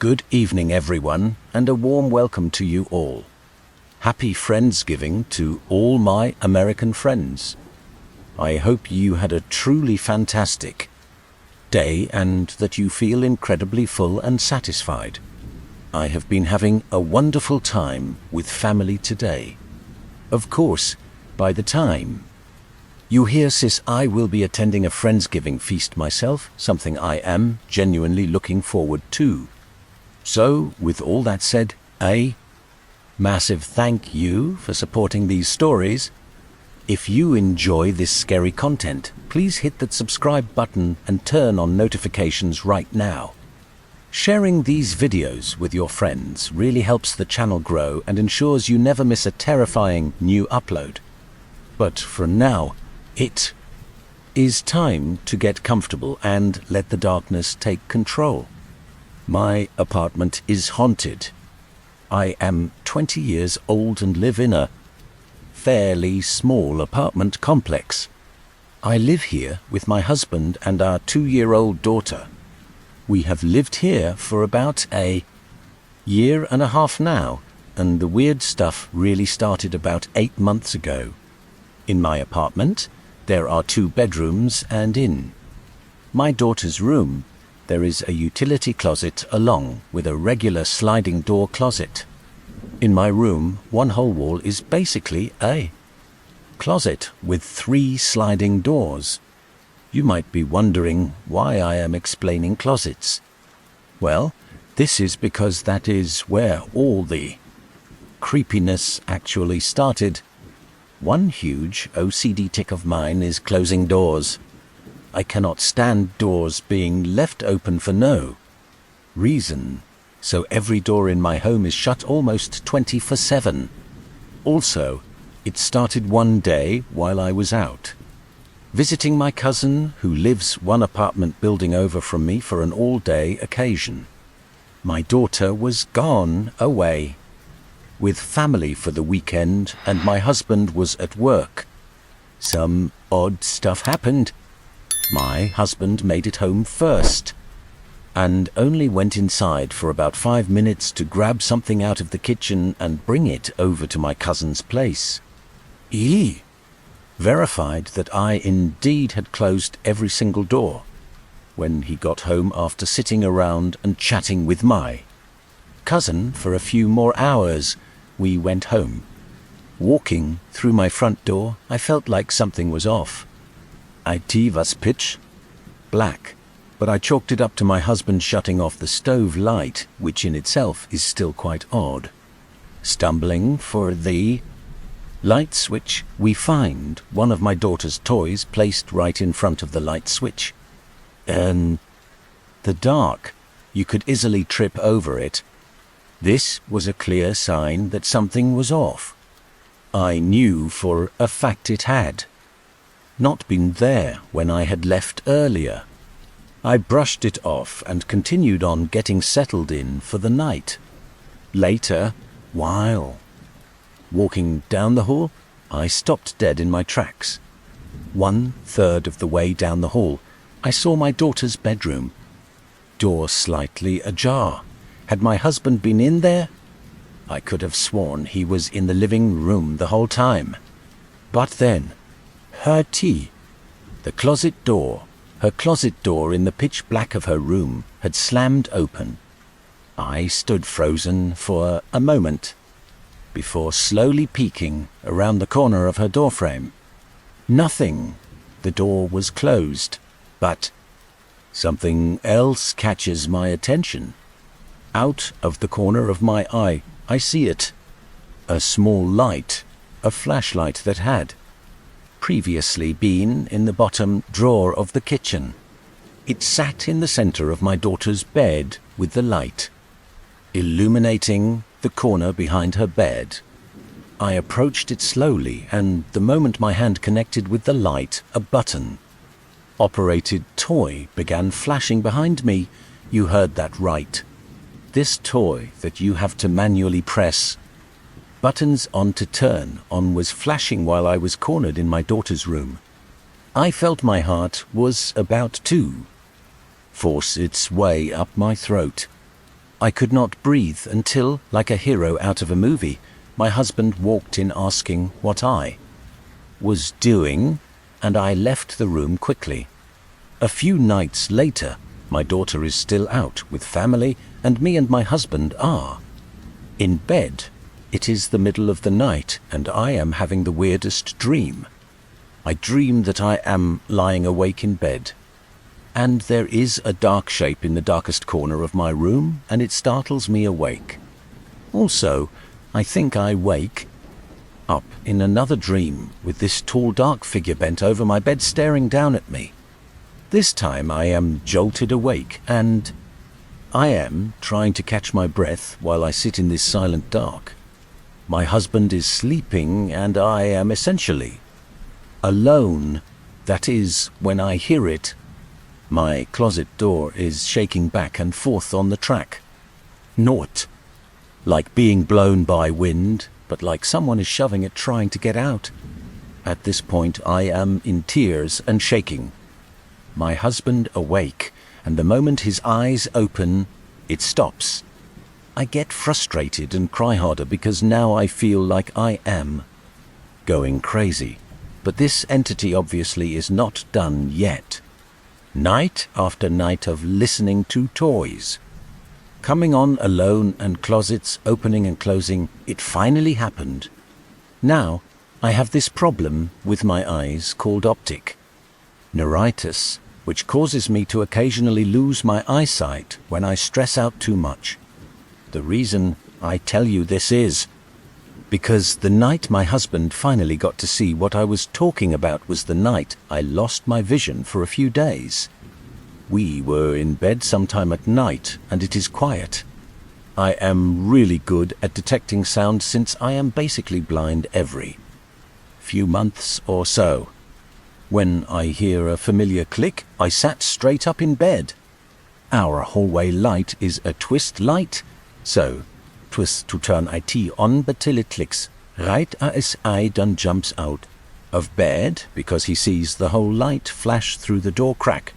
Good evening, everyone, and a warm welcome to you all. Happy Friendsgiving to all my American friends. I hope you had a truly fantastic day and that you feel incredibly full and satisfied. I have been having a wonderful time with family today. Of course, by the time you hear this, I will be attending a Friendsgiving feast myself, something I am genuinely looking forward to. So, with all that said, a massive thank you for supporting these stories. If you enjoy this scary content, please hit that subscribe button and turn on notifications right now. Sharing these videos with your friends really helps the channel grow and ensures you never miss a terrifying new upload. But for now, it is time to get comfortable and let the darkness take control. My apartment is haunted. I am 20 years old and live in a fairly small apartment complex. I live here with my husband and our 2-year-old daughter. We have lived here for about a year and a half now, and the weird stuff really started about 8 months ago. In my apartment, there are 2 bedrooms, and in my daughter's room, there is a utility closet along with a regular sliding door closet. In my room, one whole wall is basically a closet with 3 sliding doors. You might be wondering why I am explaining closets. Well, this is because that is where all the creepiness actually started. One huge OCD tic of mine is closing doors. I cannot stand doors being left open for no reason, so every door in my home is shut almost 24/7. Also, it started one day while I was out visiting my cousin who lives one apartment building over from me for an all-day occasion. My daughter was gone away with family for the weekend and my husband was at work. Some odd stuff happened. My husband made it home first and only went inside for about 5 minutes to grab something out of the kitchen and bring it over to my cousin's place. He verified that I indeed had closed every single door. When he got home after sitting around and chatting with my cousin for a few more hours, we went home. Walking through my front door, I felt like something was off. It was pitch black, but I chalked it up to my husband shutting off the stove light, which in itself is still quite odd. Stumbling for the light switch, we find one of my daughter's toys placed right in front of the light switch. In the dark, you could easily trip over it. This was a clear sign that something was off. I knew for a fact it had not been there when I had left earlier. I brushed it off and continued on getting settled in for the night. Later, while walking down the hall, I stopped dead in my tracks. 1/3 of the way down the hall, I saw my daughter's bedroom. Door slightly ajar. Had my husband been in there? I could have sworn he was in the living room the whole time. But then, her closet door in the pitch black of her room had slammed open. I stood frozen for a moment before slowly peeking around the corner of her doorframe. Nothing. The door was closed, but something else catches my attention. Out of the corner of my eye, I see it. A small light, a flashlight that had previously been in the bottom drawer of the kitchen. It sat in the center of my daughter's bed with the light illuminating the corner behind her bed. I approached it slowly, and the moment my hand connected with the light, a button-operated toy began flashing behind me. You heard that right. This toy that you have to manually press buttons on to turn on was flashing while I was cornered in my daughter's room. I felt my heart was about to force its way up my throat. I could not breathe until, like a hero out of a movie, my husband walked in asking what I was doing, and I left the room quickly. A few nights later, my daughter is still out with family, and me and my husband are in bed. It is the middle of the night, and I am having the weirdest dream. I dream that I am lying awake in bed, and there is a dark shape in the darkest corner of my room, and it startles me awake. Also, I think I wake up in another dream with this tall dark figure bent over my bed staring down at me. This time I am jolted awake, and I am trying to catch my breath while I sit in this silent dark. My husband is sleeping, and I am essentially alone. That is, when I hear it. My closet door is shaking back and forth on the track. Not like being blown by wind, but like someone is shoving it, trying to get out. At this point, I am in tears and shaking. My husband awake, and the moment his eyes open, it stops. I get frustrated and cry harder because now I feel like I am going crazy. But this entity obviously is not done yet. Night after night of listening to toys coming on alone and closets opening and closing, it finally happened. Now I have this problem with my eyes called optic neuritis, which causes me to occasionally lose my eyesight when I stress out too much. The reason I tell you this is because the night my husband finally got to see what I was talking about was the night I lost my vision for a few days. We were in bed sometime at night, and it is quiet. I am really good at detecting sound since I am basically blind every few months or so. When I hear a familiar click, I sat straight up in bed. Our hallway light is a twist light, so twist to turn IT on, but till it clicks, right as I done jumps out of bed because he sees the whole light flash through the door crack.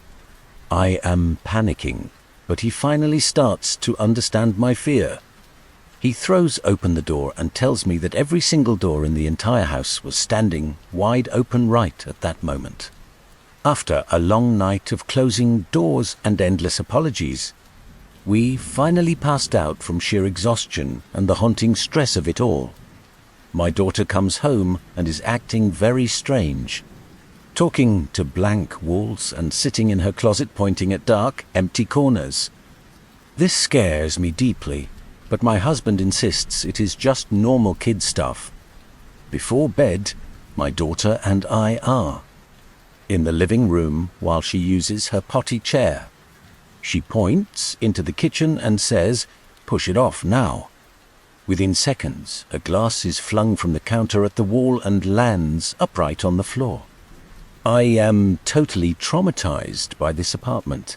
I am panicking, but he finally starts to understand my fear. He throws open the door and tells me that every single door in the entire house was standing wide open right at that moment. After a long night of closing doors and endless apologies, we finally passed out from sheer exhaustion and the haunting stress of it all. My daughter comes home and is acting very strange, talking to blank walls and sitting in her closet pointing at dark, empty corners. This scares me deeply, but my husband insists it is just normal kid stuff. Before bed, my daughter and I are in the living room while she uses her potty chair. She points into the kitchen and says, "Push it off now." Within seconds, a glass is flung from the counter at the wall and lands upright on the floor. I am totally traumatized by this apartment.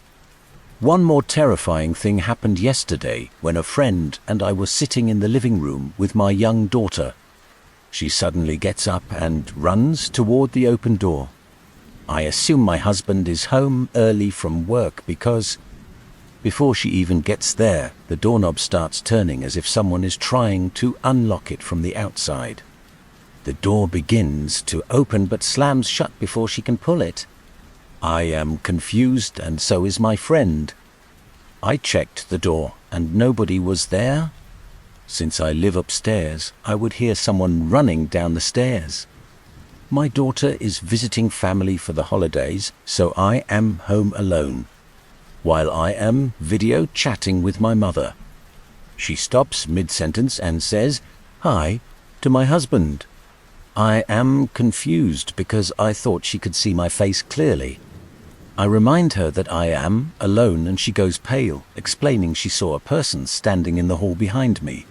One more terrifying thing happened yesterday when a friend and I were sitting in the living room with my young daughter. She suddenly gets up and runs toward the open door. I assume my husband is home early from work because before she even gets there, the doorknob starts turning as if someone is trying to unlock it from the outside. The door begins to open but slams shut before she can pull it. I am confused, and so is my friend. I checked the door and nobody was there. Since I live upstairs, I would hear someone running down the stairs. My daughter is visiting family for the holidays, so I am home alone, while I am video chatting with my mother. She stops mid-sentence and says, "Hi," to my husband. I am confused because I thought she could see my face clearly. I remind her that I am alone and she goes pale, explaining she saw a person standing in the hall behind me.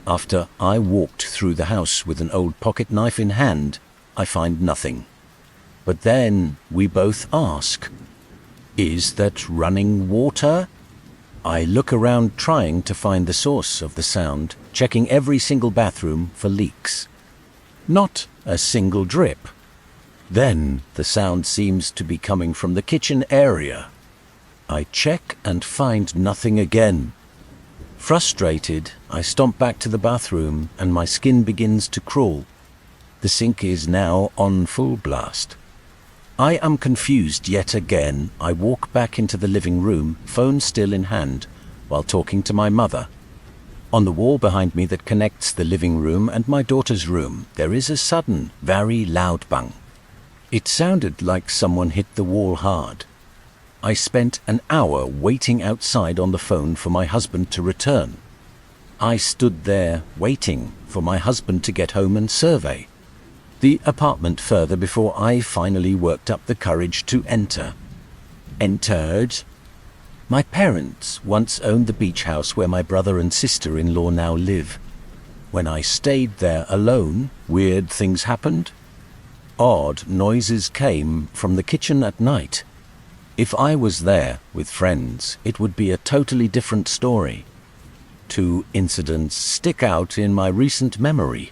After I walked through the house with an old pocket knife in hand, I find nothing. But then we both ask, "Is that running water?" I look around trying to find the source of the sound, checking every single bathroom for leaks. Not a single drip. Then the sound seems to be coming from the kitchen area. I check and find nothing again. Frustrated, I stomp back to the bathroom and my skin begins to crawl. The sink is now on full blast. I am confused yet again. I walk back into the living room, phone still in hand, while talking to my mother. On the wall behind me that connects the living room and my daughter's room, there is a sudden, very loud bang. It sounded like someone hit the wall hard. I spent an hour waiting outside on the phone for my husband to return. I stood there waiting for my husband to get home and survey the apartment further before I finally worked up the courage to enter. Entered. My parents once owned the beach house where my brother and sister-in-law now live. When I stayed there alone, weird things happened. Odd noises came from the kitchen at night. If I was there with friends, it would be a totally different story. 2 incidents stick out in my recent memory.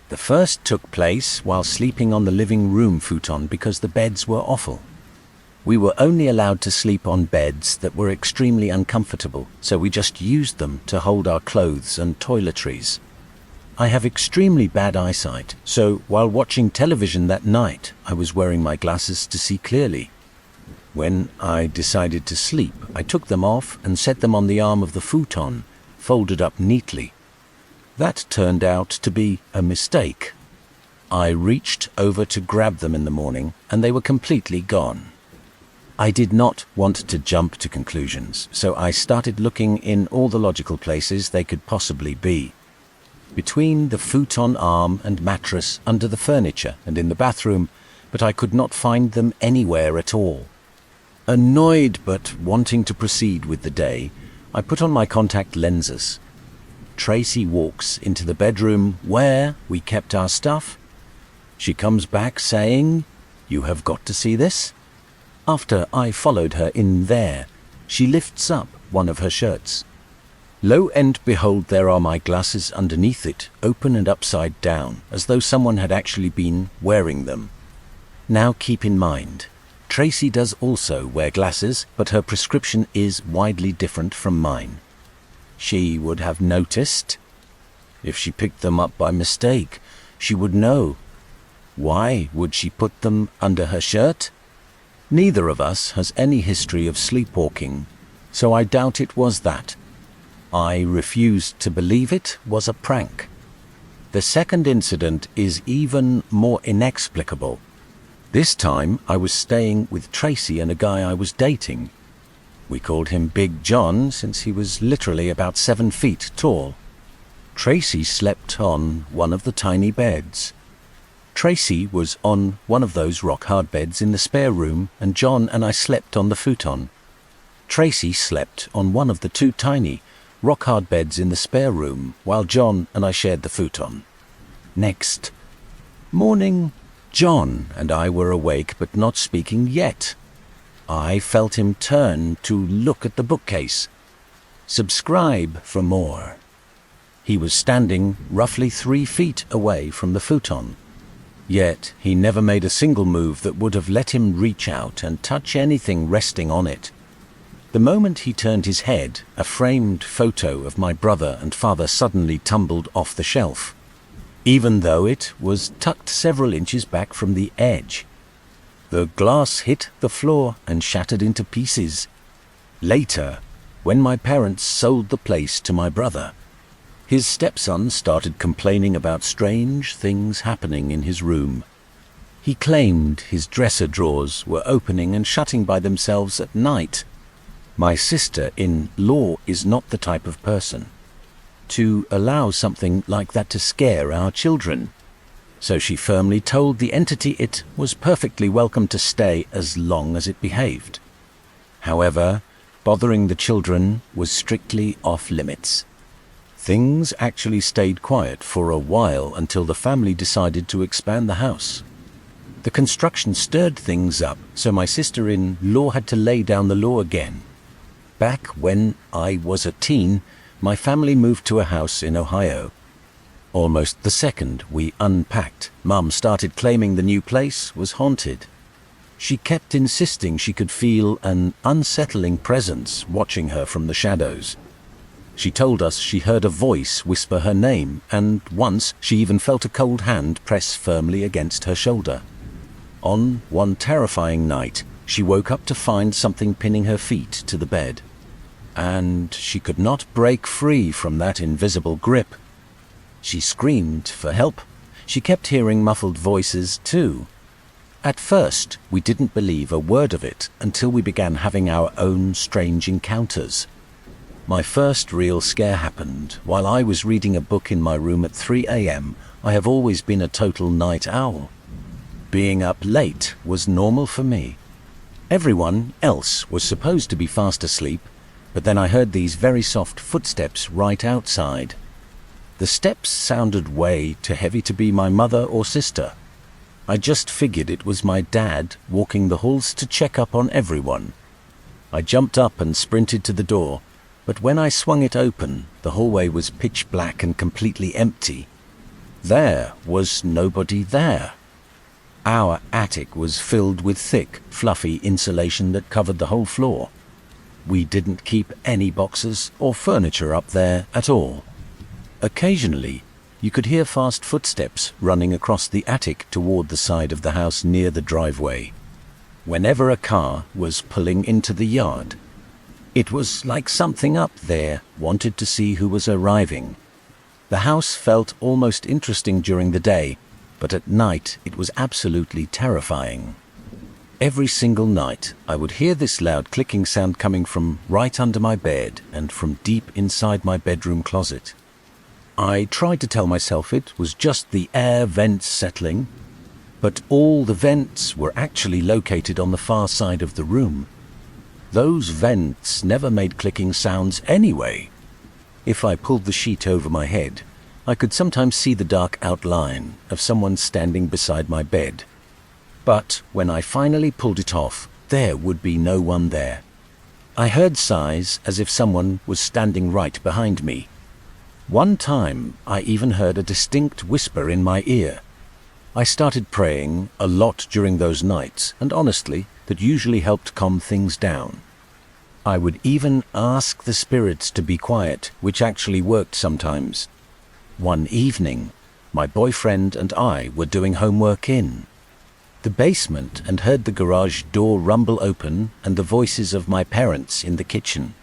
The first took place while sleeping on the living room futon because the beds were awful. We were only allowed to sleep on beds that were extremely uncomfortable, so we just used them to hold our clothes and toiletries. I have extremely bad eyesight, so while watching television that night, I was wearing my glasses to see clearly. When I decided to sleep, I took them off and set them on the arm of the futon, folded up neatly. That turned out to be a mistake. I reached over to grab them in the morning, and they were completely gone. I did not want to jump to conclusions, so I started looking in all the logical places they could possibly be. Between the futon arm and mattress, under the furniture, and in the bathroom, but I could not find them anywhere at all. Annoyed but wanting to proceed with the day, I put on my contact lenses. Tracy walks into the bedroom where we kept our stuff. She comes back saying, "You have got to see this." After I followed her in there, she lifts up one of her shirts. Lo and behold, there are my glasses underneath it, open and upside down, as though someone had actually been wearing them. Now keep in mind, Tracy does also wear glasses, but her prescription is widely different from mine. She would have noticed. If she picked them up by mistake, she would know. Why would she put them under her shirt? Neither of us has any history of sleepwalking, so I doubt it was that. I refused to believe it was a prank. The second incident is even more inexplicable. This time I was staying with Tracy and a guy I was dating. We called him Big John since he was literally about 7 feet tall. Tracy slept on one of the tiny beds. Tracy was on one of those rock-hard beds in the spare room, and John and I slept on the futon. Tracy slept on one of the 2 tiny, rock-hard beds in the spare room, while John and I shared the futon. Next morning, John and I were awake but not speaking yet. I felt him turn to look at the bookcase. Subscribe for more. He was standing roughly 3 feet away from the futon. Yet he never made a single move that would have let him reach out and touch anything resting on it. The moment he turned his head, a framed photo of my brother and father suddenly tumbled off the shelf, even though it was tucked several inches back from the edge. The glass hit the floor and shattered into pieces. Later, when my parents sold the place to my brother, his stepson started complaining about strange things happening in his room. He claimed his dresser drawers were opening and shutting by themselves at night. My sister-in-law is not the type of person to allow something like that to scare our children, so she firmly told the entity it was perfectly welcome to stay as long as it behaved. However, bothering the children was strictly off limits. Things actually stayed quiet for a while until the family decided to expand the house. The construction stirred things up, so my sister-in-law had to lay down the law again. Back when I was a teen, my family moved to a house in Ohio. Almost the second we unpacked, Mum started claiming the new place was haunted. She kept insisting she could feel an unsettling presence watching her from the shadows. She told us she heard a voice whisper her name, and once she even felt a cold hand press firmly against her shoulder. On one terrifying night, she woke up to find something pinning her feet to the bed, and she could not break free from that invisible grip. She screamed for help. She kept hearing muffled voices too. At first, we didn't believe a word of it until we began having our own strange encounters. My first real scare happened while I was reading a book in my room at 3 a.m. I have always been a total night owl. Being up late was normal for me. Everyone else was supposed to be fast asleep, but then I heard these very soft footsteps right outside. The steps sounded way too heavy to be my mother or sister. I just figured it was my dad walking the halls to check up on everyone. I jumped up and sprinted to the door, but when I swung it open, the hallway was pitch black and completely empty. There was nobody there. Our attic was filled with thick, fluffy insulation that covered the whole floor. We didn't keep any boxes or furniture up there at all. Occasionally, you could hear fast footsteps running across the attic toward the side of the house near the driveway. Whenever a car was pulling into the yard, it was like something up there wanted to see who was arriving. The house felt almost interesting during the day, but at night it was absolutely terrifying. Every single night I would hear this loud clicking sound coming from right under my bed and from deep inside my bedroom closet. I tried to tell myself it was just the air vents settling, but all the vents were actually located on the far side of the room. Those vents never made clicking sounds anyway. If I pulled the sheet over my head, I could sometimes see the dark outline of someone standing beside my bed. But when I finally pulled it off, there would be no one there. I heard sighs as if someone was standing right behind me. One time, I even heard a distinct whisper in my ear. I started praying a lot during those nights, and honestly, that usually helped calm things down. I would even ask the spirits to be quiet, which actually worked sometimes. One evening, my boyfriend and I were doing homework in the basement and heard the garage door rumble open and the voices of my parents in the kitchen.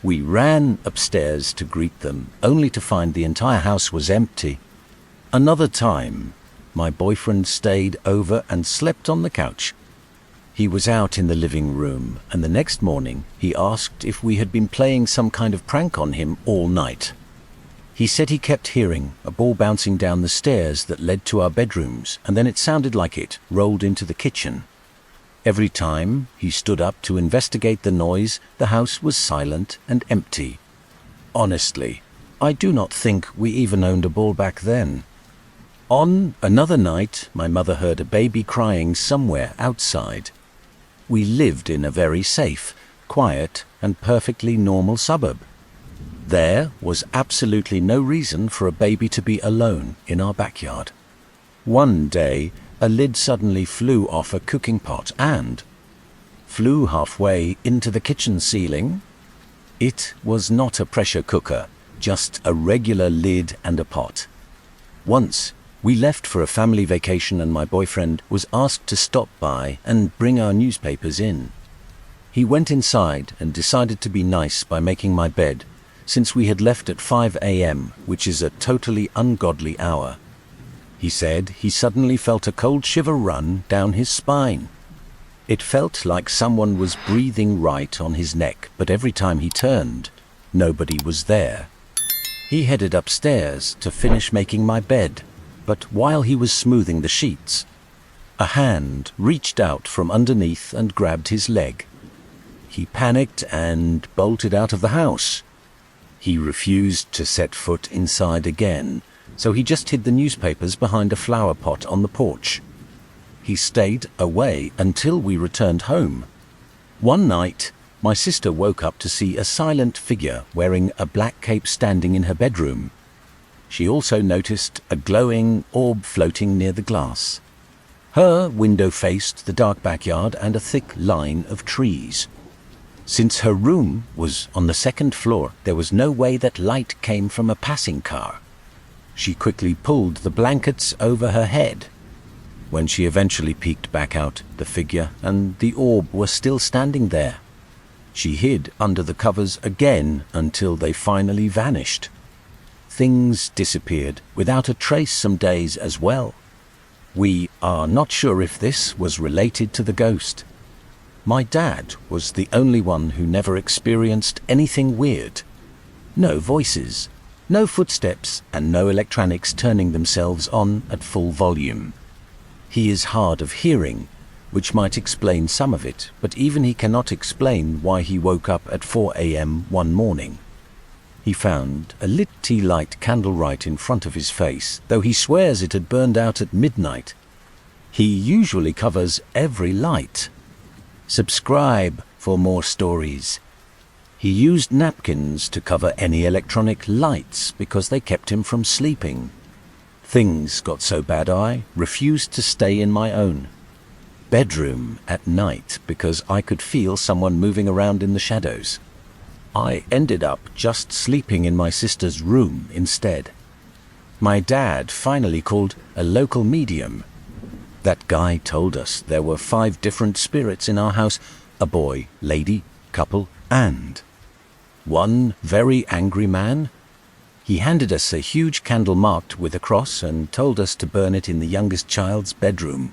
We ran upstairs to greet them, only to find the entire house was empty. Another time, my boyfriend stayed over and slept on the couch. He was out in the living room, and the next morning he asked if we had been playing some kind of prank on him all night. He said he kept hearing a ball bouncing down the stairs that led to our bedrooms, and then it sounded like it rolled into the kitchen. Every time he stood up to investigate the noise, the house was silent and empty. Honestly, I do not think we even owned a ball back then. On another night, my mother heard a baby crying somewhere outside. We lived in a very safe, quiet, and perfectly normal suburb. There was absolutely no reason for a baby to be alone in our backyard. One day, a lid suddenly flew off a cooking pot and flew halfway into the kitchen ceiling. It was not a pressure cooker, just a regular lid and a pot. Once, we left for a family vacation and my boyfriend was asked to stop by and bring our newspapers in. He went inside and decided to be nice by making my bed, since we had left at 5 a.m., which is a totally ungodly hour. He said he suddenly felt a cold shiver run down his spine. It felt like someone was breathing right on his neck, but every time he turned, nobody was there. He headed upstairs to finish making my bed, but while he was smoothing the sheets, a hand reached out from underneath and grabbed his leg. He panicked and bolted out of the house. He refused to set foot inside again, so he just hid the newspapers behind a flower pot on the porch. He stayed away until we returned home. One night, my sister woke up to see a silent figure wearing a black cape standing in her bedroom. She also noticed a glowing orb floating near the glass. Her window faced the dark backyard and a thick line of trees. Since her room was on the second floor, there was no way that light came from a passing car. She quickly pulled the blankets over her head. When she eventually peeked back out, the figure and the orb were still standing there. She hid under the covers again until they finally vanished. Things disappeared without a trace some days as well. We are not sure if this was related to the ghost. My dad was the only one who never experienced anything weird. No voices, no footsteps, and no electronics turning themselves on at full volume. He is hard of hearing, which might explain some of it, but even he cannot explain why he woke up at 4 a.m. one morning. He found a lit tea light candle right in front of his face, though he swears it had burned out at midnight. He usually covers every light. Subscribe for more stories. He used napkins to cover any electronic lights because they kept him from sleeping. Things got so bad I refused to stay in my own bedroom at night because I could feel someone moving around in the shadows. I ended up just sleeping in my sister's room instead. My dad finally called a local medium. That guy told us there were 5 different spirits in our house, a boy, lady, couple, and one very angry man. He handed us a huge candle marked with a cross and told us to burn it in the youngest child's bedroom,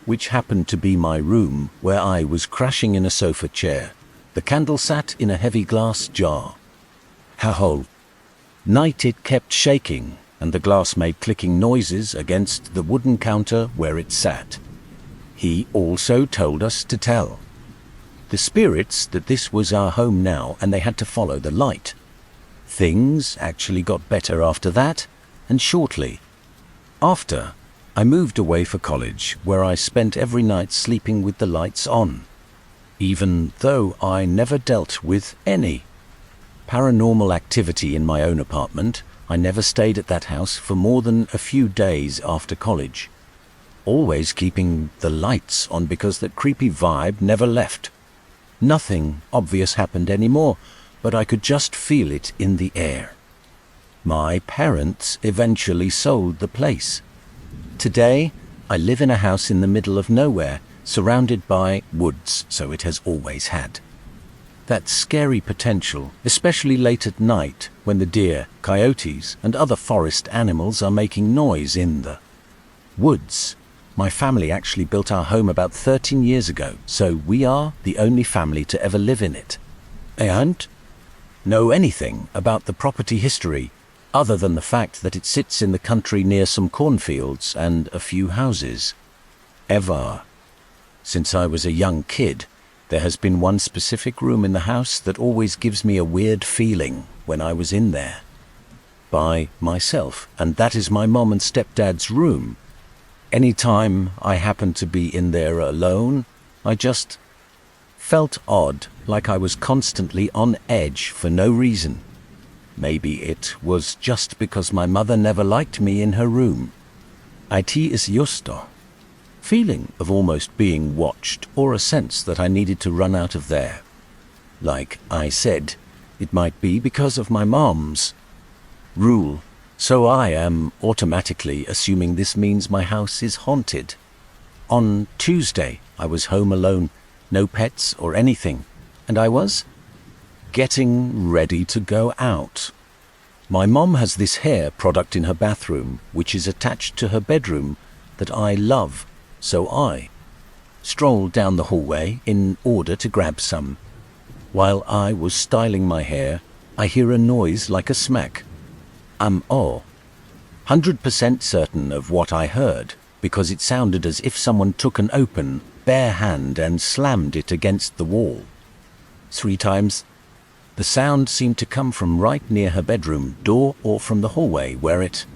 which happened to be my room, where I was crashing in a sofa chair. The candle sat in a heavy glass jar. The whole night it kept shaking, and the glass made clicking noises against the wooden counter where it sat. He also told us to tell the spirits that this was our home now and they had to follow the light. Things actually got better after that, and shortly after, I moved away for college, where I spent every night sleeping with the lights on, even though I never dealt with any paranormal activity in my own apartment. I never stayed at that house for more than a few days after college, always keeping the lights on because that creepy vibe never left. Nothing obvious happened anymore, but I could just feel it in the air. My parents eventually sold the place. Today, I live in a house in the middle of nowhere, surrounded by woods, so it has always had that scary potential, especially late at night when the deer, coyotes, and other forest animals are making noise in the woods. My family actually built our home about 13 years ago, so we are the only family to ever live in it. I don't know anything about the property history, other than the fact that it sits in the country near some cornfields and a few houses. Ever since I was a young kid, there has been one specific room in the house that always gives me a weird feeling when I was in there by myself, and that is my mom and stepdad's room. Anytime I happened to be in there alone, I just felt odd, like I was constantly on edge for no reason. Maybe it was just because my mother never liked me in her room. It is just a feeling of almost being watched, or a sense that I needed to run out of there. Like I said, it might be because of my mom's rule, so I am automatically assuming this means my house is haunted. On Tuesday, I was home alone, no pets or anything, and I was getting ready to go out. My mom has this hair product in her bathroom, which is attached to her bedroom, that I love, so I strolled down the hallway in order to grab some. While I was styling my hair, I hear a noise like a smack. I'm 100% certain of what I heard, because it sounded as if someone took an open, bare hand and slammed it against the wall 3 times. The sound seemed to come from right near her bedroom door or from the hallway where it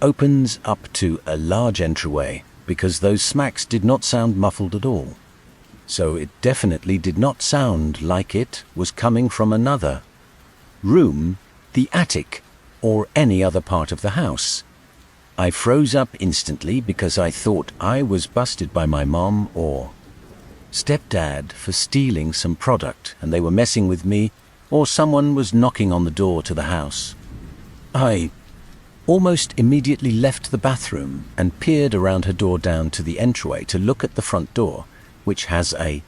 opens up to a large entryway, because those smacks did not sound muffled at all. So it definitely did not sound like it was coming from another room, the attic, or any other part of the house. I froze up instantly because I thought I was busted by my mom or stepdad for stealing some product and they were messing with me, or someone was knocking on the door to the house. I almost immediately left the bathroom and peered around her door down to the entryway to look at the front door, which has a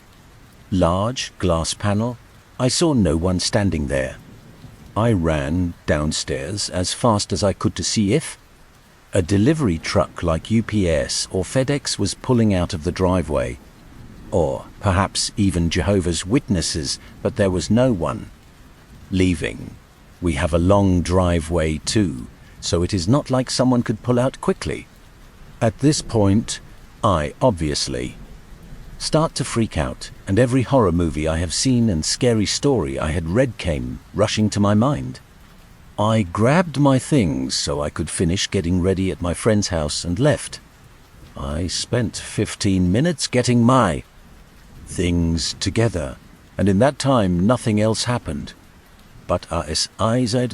large glass panel. I saw no one standing there. I ran downstairs as fast as I could to see if a delivery truck like UPS or FedEx was pulling out of the driveway, or perhaps even Jehovah's Witnesses, but there was no one. Leaving. We have a long driveway too, so it is not like someone could pull out quickly. At this point, I obviously start to freak out, and every horror movie I have seen and scary story I had read came rushing to my mind. I grabbed my things so I could finish getting ready at my friend's house and left. I spent 15 minutes getting my things together, and in that time nothing else happened. But as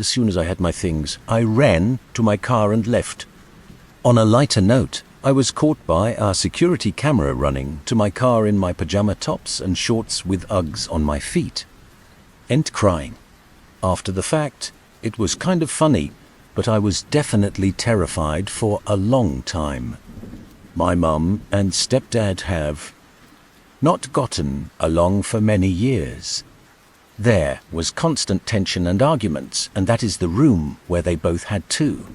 soon as I had my things, I ran to my car and left. On a lighter note, I was caught by our security camera running to my car in my pajama tops and shorts with Uggs on my feet. And crying. After the fact, it was kind of funny, but I was definitely terrified for a long time. My mum and stepdad have not gotten along for many years. There was constant tension and arguments, and that is the room where they both had to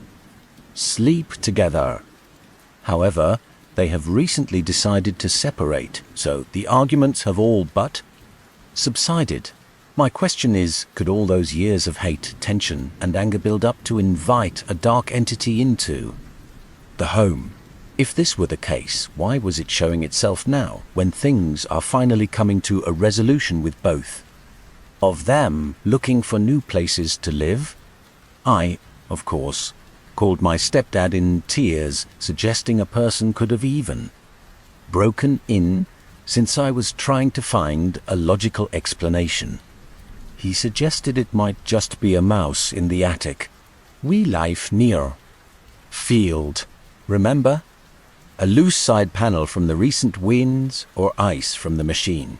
sleep together. However, they have recently decided to separate, so the arguments have all but subsided. My question is, could all those years of hate, tension, and anger build up to invite a dark entity into the home? If this were the case, why was it showing itself now, when things are finally coming to a resolution with both of them looking for new places to live? I, of course, called my stepdad in tears, suggesting a person could have even broken in, since I was trying to find a logical explanation. He suggested it might just be a mouse in the attic. We live near field, remember? A loose side panel from the recent winds or ice from the machine.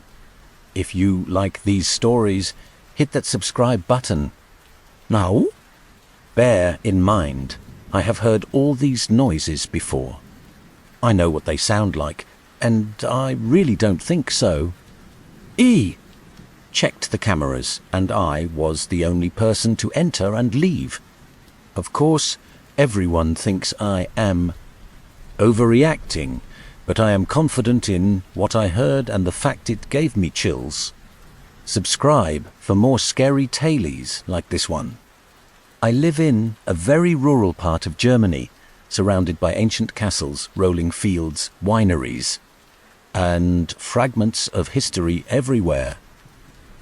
If you like these stories, hit that subscribe button. Now, bear in mind, I have heard all these noises before. I know what they sound like, and I really don't think so. Checked the cameras, and I was the only person to enter and leave. Of course, everyone thinks I am overreacting, but I am confident in what I heard and the fact it gave me chills. Subscribe for more scary tales like this one. I live in a very rural part of Germany, surrounded by ancient castles, rolling fields, wineries, and fragments of history everywhere.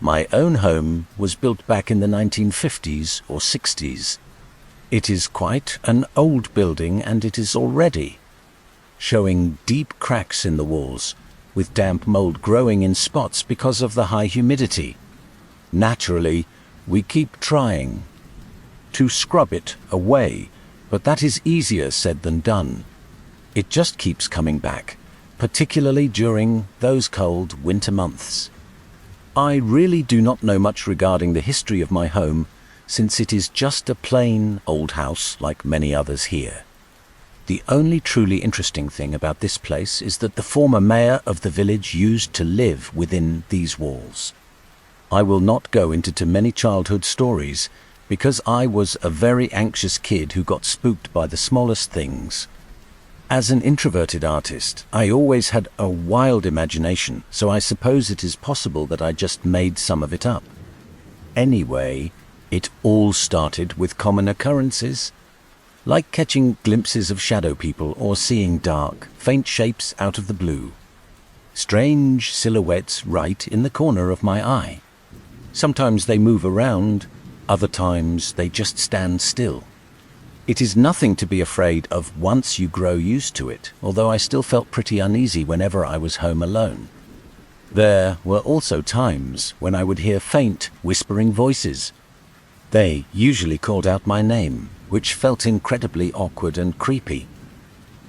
My own home was built back in the 1950s or 60s. It is quite an old building, and it is already showing deep cracks in the walls, with damp mold growing in spots because of the high humidity. Naturally, we keep trying to scrub it away, but that is easier said than done. It just keeps coming back, particularly during those cold winter months. I really do not know much regarding the history of my home, since it is just a plain old house like many others here. The only truly interesting thing about this place is that the former mayor of the village used to live within these walls. I will not go into too many childhood stories, because I was a very anxious kid who got spooked by the smallest things. As an introverted artist, I always had a wild imagination, so I suppose it is possible that I just made some of it up. Anyway, it all started with common occurrences, like catching glimpses of shadow people or seeing dark, faint shapes out of the blue. Strange silhouettes right in the corner of my eye. Sometimes they move around, other times they just stand still. It is nothing to be afraid of once you grow used to it, although I still felt pretty uneasy whenever I was home alone. There were also times when I would hear faint, whispering voices. They usually called out my name, which felt incredibly awkward and creepy.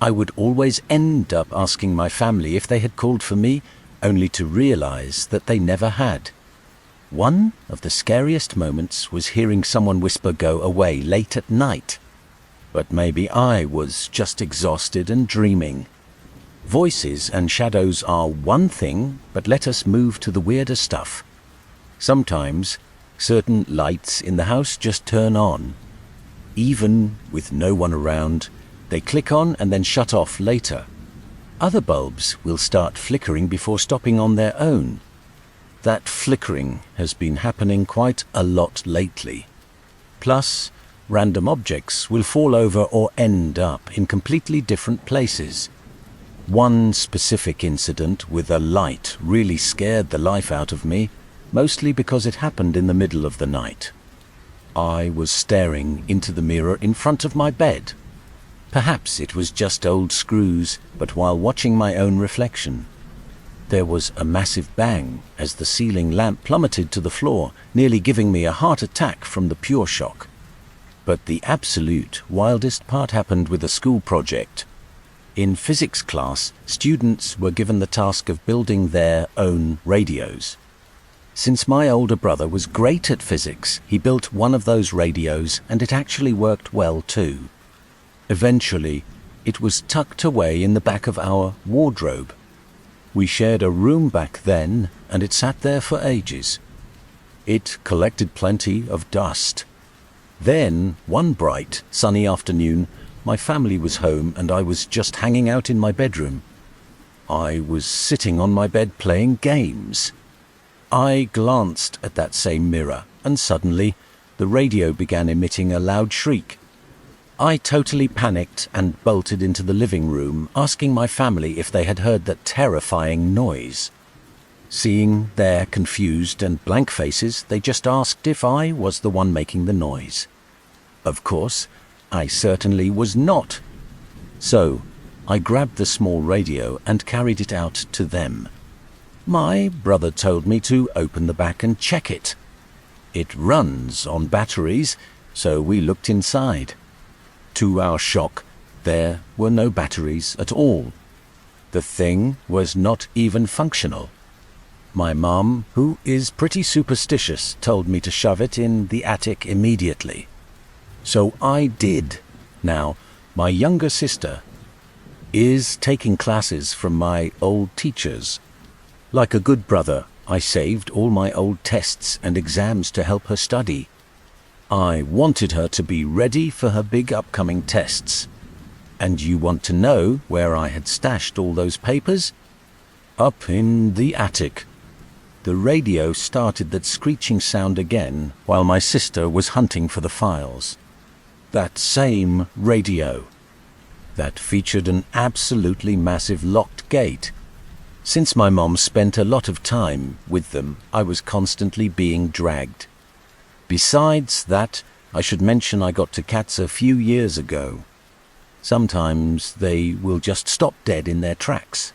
I would always end up asking my family if they had called for me, only to realize that they never had. One of the scariest moments was hearing someone whisper "go away" late at night. But maybe I was just exhausted and dreaming. Voices and shadows are one thing, but let us move to the weirder stuff. Sometimes, certain lights in the house just turn on. Even with no one around, they click on and then shut off later. Other bulbs will start flickering before stopping on their own. That flickering has been happening quite a lot lately. Plus, random objects will fall over or end up in completely different places. One specific incident with a light really scared the life out of me, mostly because it happened in the middle of the night. I was staring into the mirror in front of my bed. Perhaps it was just old screws, but while watching my own reflection, there was a massive bang as the ceiling lamp plummeted to the floor, nearly giving me a heart attack from the pure shock. But the absolute wildest part happened with a school project. In physics class, students were given the task of building their own radios. Since my older brother was great at physics, he built one of those radios, and it actually worked well too. Eventually, it was tucked away in the back of our wardrobe. We shared a room back then, and it sat there for ages. It collected plenty of dust. Then, one bright, sunny afternoon, my family was home and I was just hanging out in my bedroom. I was sitting on my bed playing games. I glanced at that same mirror, and suddenly, the radio began emitting a loud shriek. I totally panicked and bolted into the living room, asking my family if they had heard that terrifying noise. Seeing their confused and blank faces, they just asked if I was the one making the noise. Of course, I certainly was not. So, I grabbed the small radio and carried it out to them. My brother told me to open the back and check it. It runs on batteries, so we looked inside. To our shock, there were no batteries at all. The thing was not even functional. My mom, who is pretty superstitious, told me to shove it in the attic immediately. So I did. Now, my younger sister is taking classes from my old teachers. Like a good brother, I saved all my old tests and exams to help her study. I wanted her to be ready for her big upcoming tests. And you want to know where I had stashed all those papers? Up in the attic. The radio started that screeching sound again while my sister was hunting for the files. That same radio. That featured an absolutely massive locked gate. Since my mom spent a lot of time with them, I was constantly being dragged. Besides that, I should mention I got to cats a few years ago. Sometimes they will just stop dead in their tracks.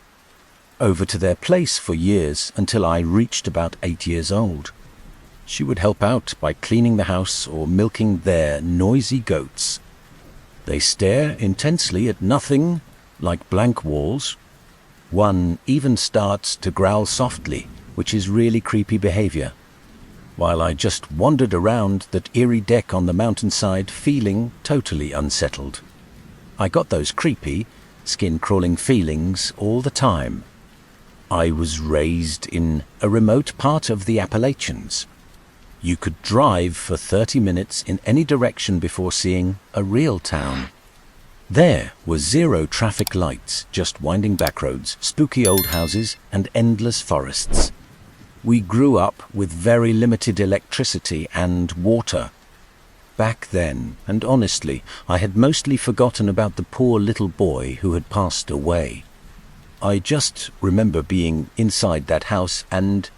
Over to their place for years until I reached about 8 years old. She would help out by cleaning the house or milking their noisy goats. They stare intensely at nothing, like blank walls. One even starts to growl softly, which is really creepy behavior. While I just wandered around that eerie deck on the mountainside feeling totally unsettled. I got those creepy, skin-crawling feelings all the time. I was raised in a remote part of the Appalachians. You could drive for 30 minutes in any direction before seeing a real town. There were 0 traffic lights, just winding back roads, spooky old houses, and endless forests. We grew up with very limited electricity and water. Back then, and honestly, I had mostly forgotten about the poor little boy who had passed away. I just remember being inside that house and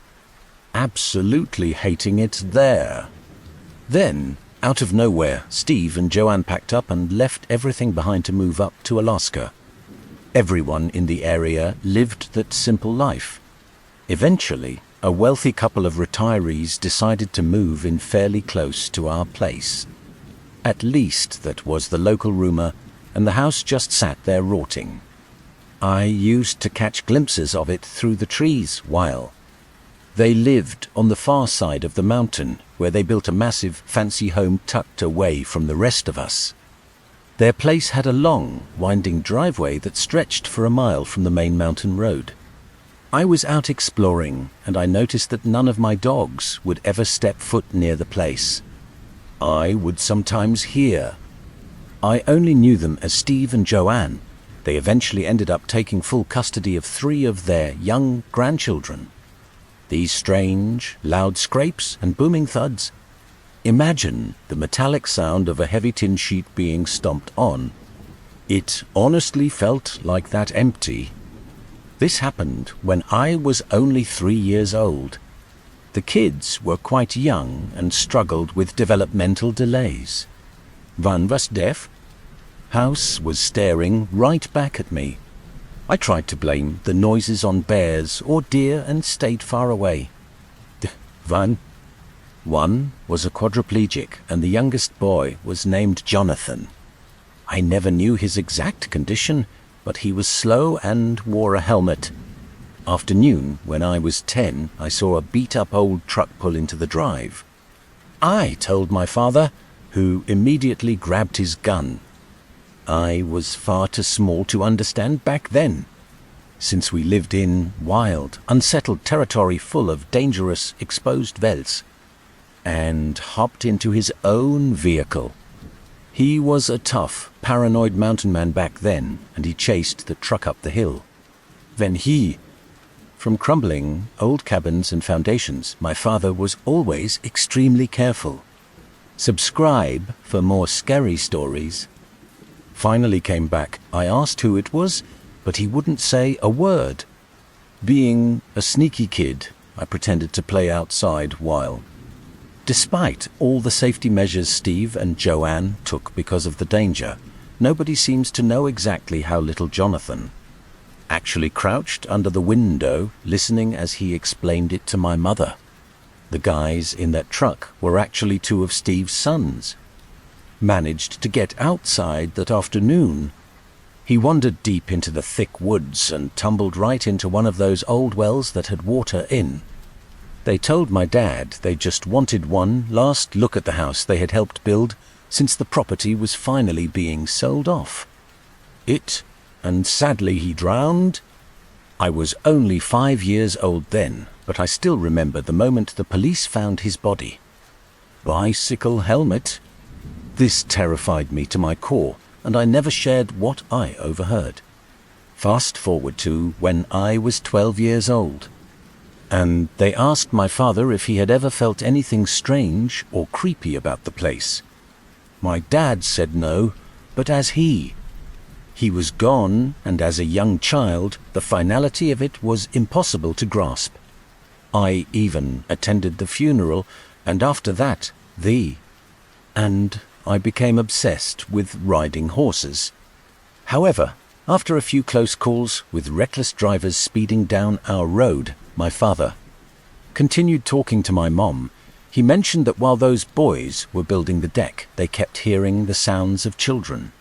absolutely hating it there. Then, out of nowhere, Steve and Joanne packed up and left everything behind to move up to Alaska. Everyone in the area lived that simple life. Eventually, a wealthy couple of retirees decided to move in fairly close to our place. At least that was the local rumor, and the house just sat there rotting. I used to catch glimpses of it through the trees while they lived on the far side of the mountain, where they built a massive, fancy home tucked away from the rest of us. Their place had a long, winding driveway that stretched for a mile from the main mountain road. I was out exploring, and I noticed that none of my dogs would ever step foot near the place. I would sometimes hear. I only knew them as Steve and Joanne. They eventually ended up taking full custody of 3 of their young grandchildren. These strange, loud scrapes and booming thuds. Imagine the metallic sound of a heavy tin sheet being stomped on. It honestly felt like that empty. This happened when I was only 3 years old. The kids were quite young and struggled with developmental delays. One was deaf. House was staring right back at me. I tried to blame the noises on bears or deer and stayed far away. One was a quadriplegic, and the youngest boy was named Jonathan. I never knew his exact condition, but he was slow and wore a helmet. After noon, when I was 10, I saw a beat-up old truck pull into the drive. I told my father, who immediately grabbed his gun. I was far too small to understand back then, since we lived in wild, unsettled territory full of dangerous, exposed velds, and hopped into his own vehicle. He was a tough, paranoid mountain man back then, and he chased the truck up the hill. From crumbling old cabins and foundations, my father was always extremely careful. Subscribe for more scary stories. Finally came back. I asked who it was, but he wouldn't say a word. Being a sneaky kid, I pretended to play outside while, despite all the safety measures Steve and Joanne took because of the danger, nobody seems to know exactly how little Jonathan actually crouched under the window, listening as he explained it to my mother. The guys in that truck were actually 2 of Steve's sons. Managed to get outside that afternoon. He wandered deep into the thick woods and tumbled right into one of those old wells that had water in. They told my dad they just wanted one last look at the house they had helped build, since the property was finally being sold off. And sadly he drowned. I was only 5 years old then, but I still remember the moment the police found his body. Bicycle helmet. This terrified me to my core, and I never shared what I overheard. Fast forward to when I was 12 years old, and they asked my father if he had ever felt anything strange or creepy about the place. My dad said no, but as he was gone, and as a young child, the finality of it was impossible to grasp. I even attended the funeral, and after that, I became obsessed with riding horses. However, after a few close calls with reckless drivers speeding down our road, my father continued talking to my mom. He mentioned that while those boys were building the deck, they kept hearing the sounds of children.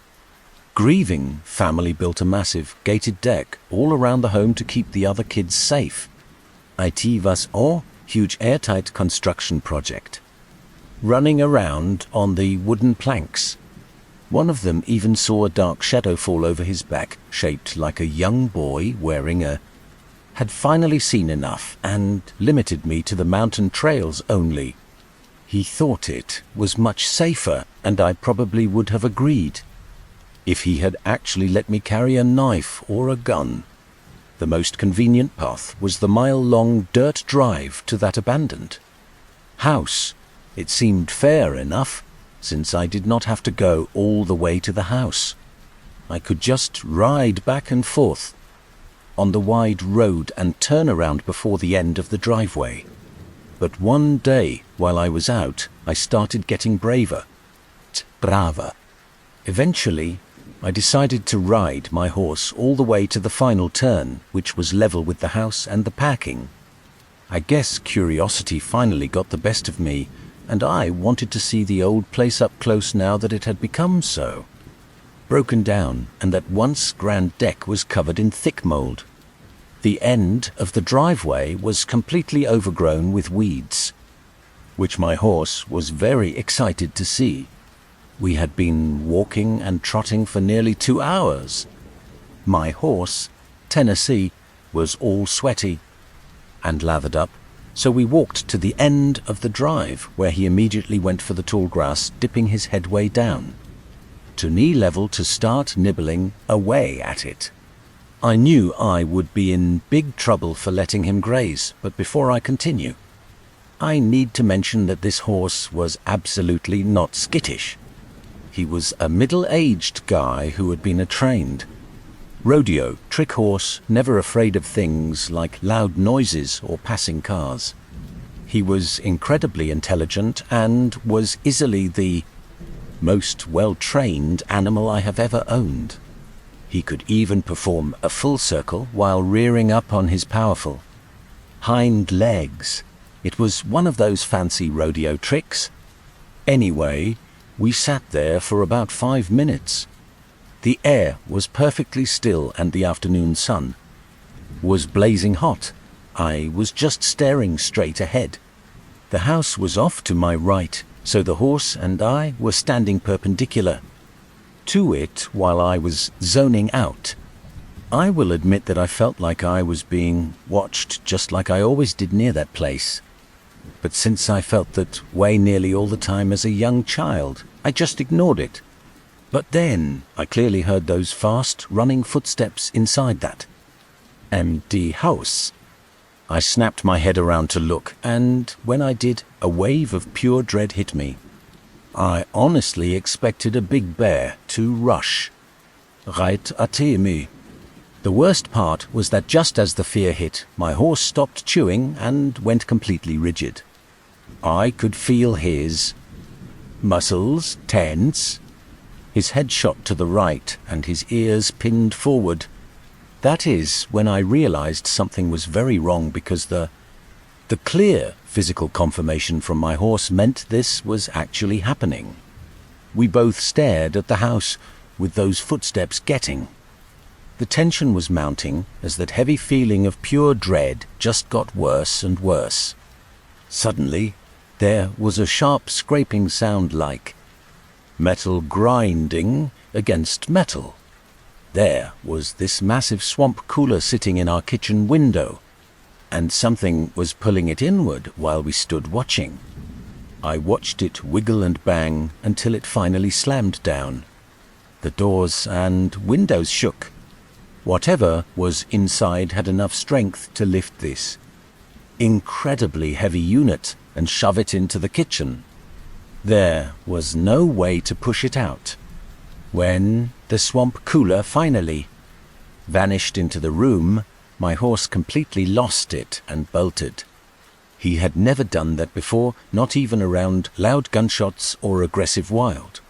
Grieving family built a massive gated deck all around the home to keep the other kids safe. It was a huge airtight construction project. Running around on the wooden planks. One of them even saw a dark shadow fall over his back, shaped like a young boy wearing had finally seen enough and limited me to the mountain trails only. He thought it was much safer, and I probably would have agreed if he had actually let me carry a knife or a gun. The most convenient path was the mile-long dirt drive to that abandoned house. It seemed fair enough, since I did not have to go all the way to the house. I could just ride back and forth on the wide road and turn around before the end of the driveway. But one day, while I was out, I started getting braver. Eventually, I decided to ride my horse all the way to the final turn, which was level with the house and the parking. I guess curiosity finally got the best of me, and I wanted to see the old place up close now that it had become so. broken down, and that once grand deck was covered in thick mold. The end of the driveway was completely overgrown with weeds, which my horse was very excited to see. We had been walking and trotting for nearly 2 hours. My horse, Tennessee, was all sweaty and lathered up, so we walked to the end of the drive, where he immediately went for the tall grass, dipping his head way down to knee level to start nibbling away at it. I knew I would be in big trouble for letting him graze, but before I continue, I need to mention that this horse was absolutely not skittish. He was a middle-aged guy who had been a trained rodeo trick horse, never afraid of things like loud noises or passing cars. He was incredibly intelligent and was easily the most well-trained animal I have ever owned. He could even perform a full circle while rearing up on his powerful hind legs. It was one of those fancy rodeo tricks. Anyway, we sat there for about 5 minutes. The air was perfectly still and the afternoon sun was blazing hot. I was just staring straight ahead. The house was off to my right, so the horse and I were standing perpendicular to it while I was zoning out. I will admit that I felt like I was being watched, just like I always did near that place. But since I felt that way nearly all the time as a young child, I just ignored it. But then I clearly heard those fast running footsteps inside that empty house. I snapped my head around to look, and when I did, a wave of pure dread hit me. I honestly expected a big bear to rush right at me. The worst part was that just as the fear hit, my horse stopped chewing and went completely rigid. I could feel his muscles tense, his head shot to the right and his ears pinned forward. That is when I realized something was very wrong, because the clear physical confirmation from my horse meant this was actually happening. We both stared at the house with those footsteps getting. The tension was mounting as that heavy feeling of pure dread just got worse and worse. Suddenly, there was a sharp scraping sound like metal grinding against metal. There was this massive swamp cooler sitting in our kitchen window, and something was pulling it inward while we stood watching. I watched it wiggle and bang until it finally slammed down. The doors and windows shook. Whatever was inside had enough strength to lift this incredibly heavy unit and shove it into the kitchen. There was no way to push it out. When the swamp cooler finally vanished into the room, my horse completely lost it and bolted. He had never done that before, not even around loud gunshots or aggressive wild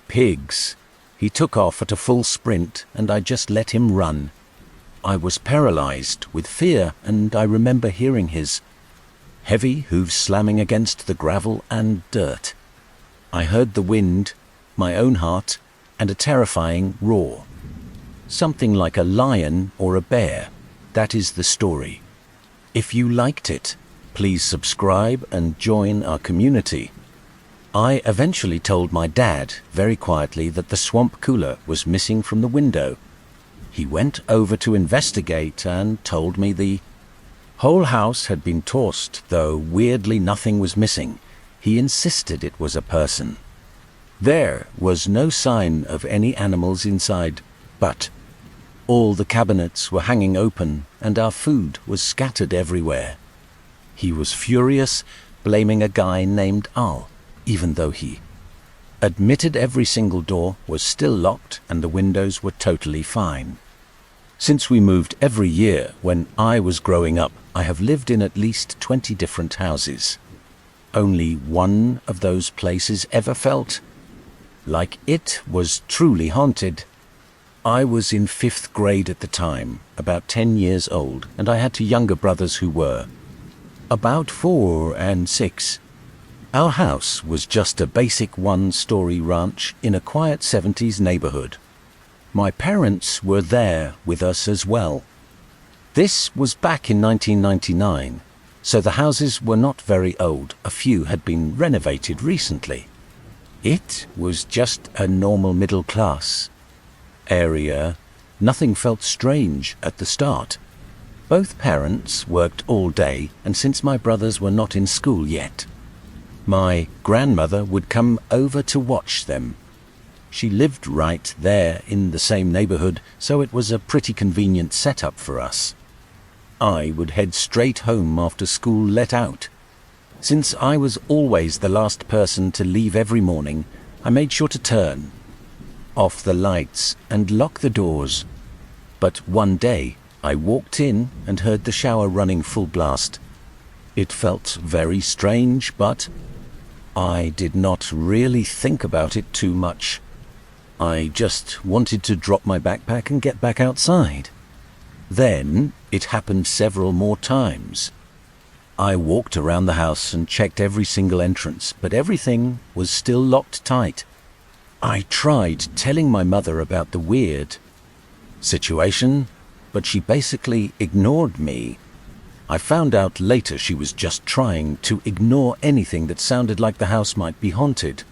pigs. He took off at a full sprint, and I just let him run. I was paralyzed with fear, and I remember hearing his heavy hooves slamming against the gravel and dirt. I heard the wind, my own heart, and a terrifying roar. Something like a lion or a bear. That is the story. If you liked it, please subscribe and join our community. I eventually told my dad, very quietly, that the swamp cooler was missing from the window. He went over to investigate and told me the whole house had been tossed, though weirdly nothing was missing. He insisted it was a person. There was no sign of any animals inside, but all the cabinets were hanging open and our food was scattered everywhere. He was furious, blaming a guy named Al, even though he admitted every single door was still locked and the windows were totally fine. Since we moved every year when I was growing up, I have lived in at least 20 different houses. Only one of those places ever felt like it was truly haunted. I was in 5th grade at the time, about 10 years old, and I had two younger brothers who were about 4 and 6. Our house was just a basic one-story ranch in a quiet 70s neighborhood. My parents were there with us as well. This was back in 1999, so the houses were not very old. A few had been renovated recently. It was just a normal middle-class area. Nothing felt strange at the start. Both parents worked all day, and since my brothers were not in school yet, my grandmother would come over to watch them. She lived right there in the same neighborhood, so it was a pretty convenient setup for us. I would head straight home after school let out. Since I was always the last person to leave every morning, I made sure to turn off the lights and lock the doors. But one day, I walked in and heard the shower running full blast. It felt very strange, but I did not really think about it too much. I just wanted to drop my backpack and get back outside. Then it happened several more times. I walked around the house and checked every single entrance, but everything was still locked tight. I tried telling my mother about the weird situation, but she basically ignored me. I found out later she was just trying to ignore anything that sounded like the house might be haunted.